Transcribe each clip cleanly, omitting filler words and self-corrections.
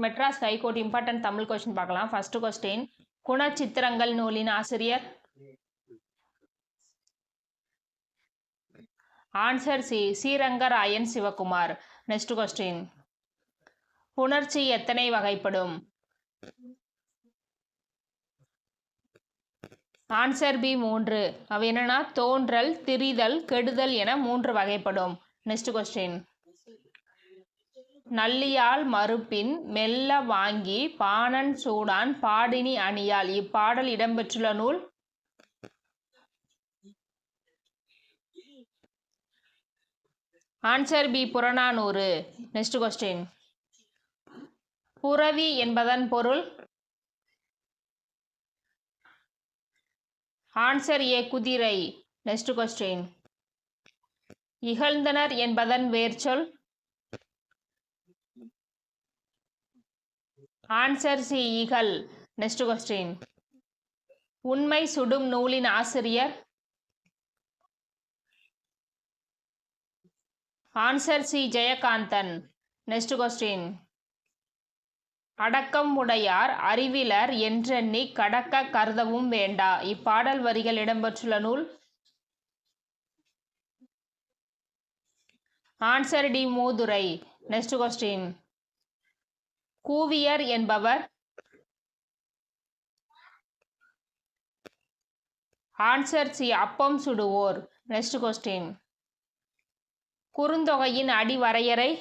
Madras high court important Tamil question பார்க்கலாம். First question, குணச்சித்திரங்கள் நூலின் ஆசிரியர். Answer C, Srirangarayan Sivakumar. Next question, புணர்ச்சி எத்தனை வகைப்படும்? Answer B, 3. அவை என்னன்னா தோன்றல், திரிதல், கெடுதல் என 3 வகைப்படும். நெக்ஸ்ட் கொஸ்டின், நல்லியால் மறுப்பின் மெல்ல வாங்கி பாணன் சூடான் பாடினி அணியால் இப்பாடல் இடம்பெற்றுள்ள நூல். Answer B, Purananuru. Next question, புரவி என்பதன் பொருள். ஆன்சர் ஏ, குதிரை. நெக்ஸ்ட் கொஸ்டின், இகழ்ந்தனர் என்பதன் வேர்ச்சொல். ஆன்சர் சி, இகல். நெக்ஸ்ட் கொஸ்டின், உண்மை சுடும் நூலின் ஆசிரியர். Answer C, Jayakanthan. Next question, அடக்கம் உடையார் அறிவிலர் என்றெண்ணி கடக்க கருதவும் வேண்டா இப்பாடல் வரிகள் இடம்பெற்றுள்ள நூல். Answer D, Mooturai. Next question, கூவியர் என்பவர். ஆன்சர் சி, அப்பம் சுடுவோர். நெக்ஸ்ட் கொஸ்டின், குறுந்தொகையின் அடிவரையறை.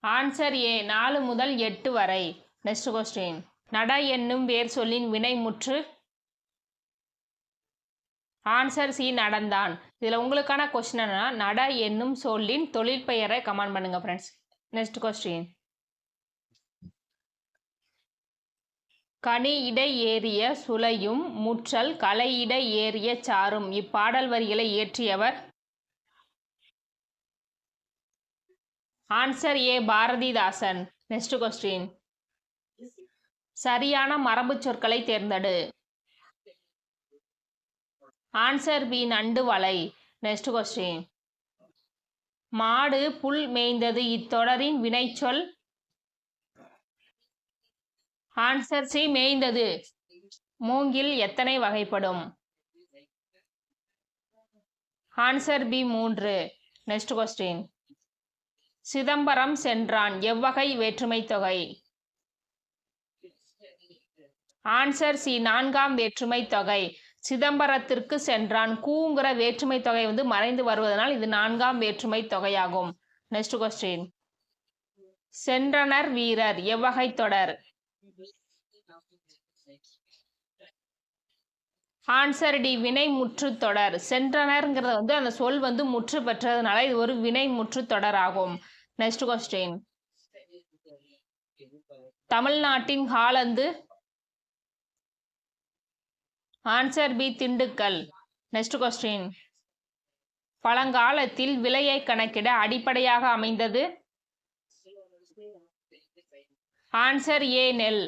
ஆன்சர் ஏ, 4 முதல் 8 வரை. நெக்ஸ்ட் கொஸ்டின், நட என்னும் வேர் சொல்லின் வினைமுற்று. ஆன்சர் சி, நடந்தான். இதில் உங்களுக்கான கொஸ்டின் என்னன்னா, நட என்னும் சொல்லின் தொழிற்பெயரை கமெண்ட் பண்ணுங்க ஃப்ரெண்ட்ஸ். நெக்ஸ்ட் கொஸ்டின், கனி இடை ஏறிய சுளையும் முற்றல் கலையிடை ஏறிய சாரும் இப்பாடல் வரிகளை இயற்றியவர். Answer A, Bharathidasan. Next question, சரியான மரபு சொற்களை தேர்ந்தெடு. ஆன்சர் பி, நண்டு வலை. நெக்ஸ்ட் கொஸ்டின், மாடு புல் மேய்ந்தது இத்தொடரின் வினைச்சொல். ஆன்சர் சி, மேய்ந்தது. மூங்கில் எத்தனை வகைப்படும்? Answer B, 3. Next question, Chidambaram சென்றான் எவ்வகை வேற்றுமை தொகை? ஆன்சர் சி, 4ஆம் வேற்றுமை தொகை. சிதம்பரத்திற்கு சென்றான் கூங்கிற வேற்றுமை தொகை மறைந்து வருவதனால் இது 4ஆம் வேற்றுமை தொகையாகும். நெக்ஸ்ட் கொஸ்டின், சென்றனர் வீரர் எவ்வகை தொடர்? ஆன்சர் டி, வினை முற்று தொடர். சென்றனர்ங்கிறது அந்த சொல் முற்று பெற்றதுனால இது ஒரு வினை முற்று தொடர் ஆகும். நெக்ஸ்ட் கொஸ்டின், தமிழ்நாட்டின் காலந்து. Answer B, Dindigul. Next question, பழங்காலத்தில் விலையை கணக்கிட அடிப்படையாக அமைந்தது. ஆன்சர் ஏ, நெல்.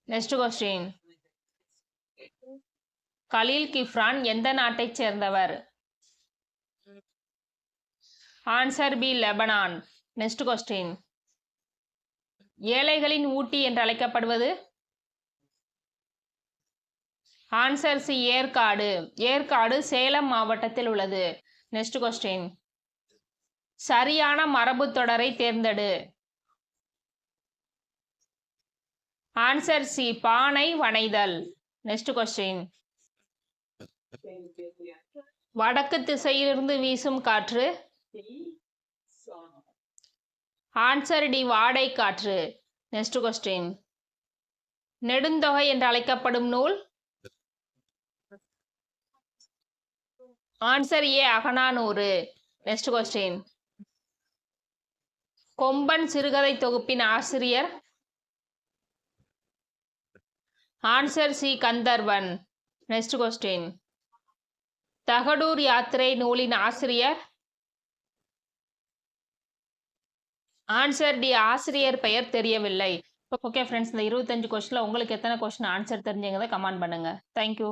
நெக்ஸ்ட் கொஸ்டின், கலீல் கிஃப்ரான் எந்த நாட்டைச் சேர்ந்தவர்? Answer B, Lebanon. Next question, ஏழைகளின் ஊட்டி என்று அழைக்கப்படுவது. Answer C, Yercaud. ஏற்காடு சேலம் மாவட்டத்தில் உள்ளது. நெக்ஸ்ட் கொஸ்டின், சரியான மரபு தொடரை தேர்ந்தெடு. ஆன்சர் சி, பானை வனைதல். நெக்ஸ்ட் கொஸ்டின், வடக்கு திசையிலிருந்து வீசும் காற்று. ஆன்சர் டி, வாடை காற்று. நெக்ஸ்ட் கொஸ்டின், நெடுந்தொகை என்று அழைக்கப்படும் நூல். Answer A, Akananuru. Next question, Komban சிறுகதை தொகுப்பின் ஆசிரியர். Answer C, Kandarvan. Next question, Thagadur Yathirai நூலின் ஆசிரியர். ஆன்சர் டி, ஆசிரியர் பெயர் தெரியவில்லை. ஓகே ஃப்ரெண்ட்ஸ், இந்த 25 கொஸ்டின்ல உங்களுக்கு எத்தனை கொஸ்டின் ஆன்சர் தெரிஞ்சவங்க கமெண்ட் பண்ணுங்க. தேங்க்யூ.